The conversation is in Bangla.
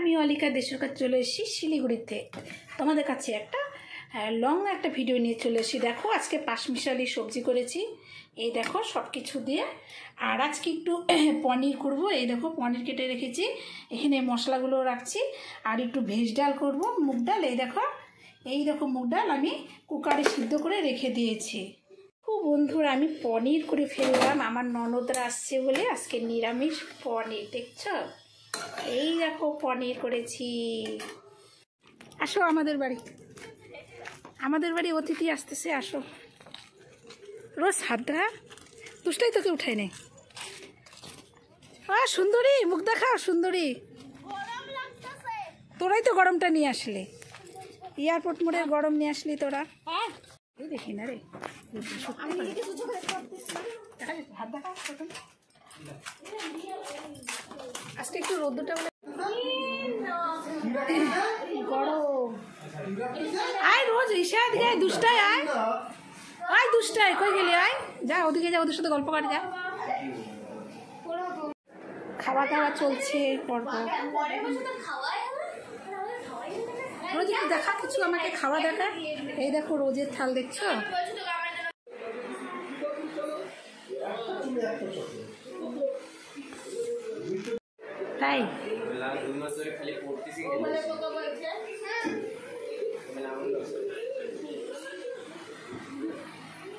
আমি অলিকা দেশের কাছে চলে এসেছি শিলিগুড়িতে তোমাদের কাছে একটা লং একটা ভিডিও নিয়ে চলে এসেছি। দেখো আজকে পাঁচমিশালি সবজি করেছি, এই দেখো সব কিছু দিয়ে। আর আজকে একটু পনির করব, এই দেখো পনির কেটে রেখেছি, এখানে মশলাগুলো রাখছি। আর একটু ভেজ ডাল করব, মুগ ডাল। এই দেখো মুগ ডাল আমি কুকারে সিদ্ধ করে রেখে দিয়েছি। বন্ধুরা আমি পনির করে ফেললাম, আমার ননদরা আসছে বলে আজকে নিরামিষ পনির। দেখছো, এই দেখো পনির করেছি। আসো আমাদের বাড়ি অতিথি আসতেছে, আসো। রোজ হাতটা দুষ্টাই তোকে উঠাই নেই। সুন্দরী মুখ দেখাও, সুন্দরী। তোরাই তো গরমটা নিয়ে আসলে, এয়ারপোর্ট মোড়ের গরম নিয়ে আসলি তোরা। দেখি না রে, আজকে একটু রোদ্দুরটা গরম। আয় রোজ ঈশাদ গায়ে দুষ্টায়, আয় দুষ্টায়, কই গেলি? আয় যা, ওদিকে যা, ওদের সাথে গল্প করে যা। খাওয়া দাওয়া চলছে পরপর। রোজ একটু দেখা কিছু, আমাকে খাওয়া দেখা। এই দেখো রোজের থাল, দেখছো? তাই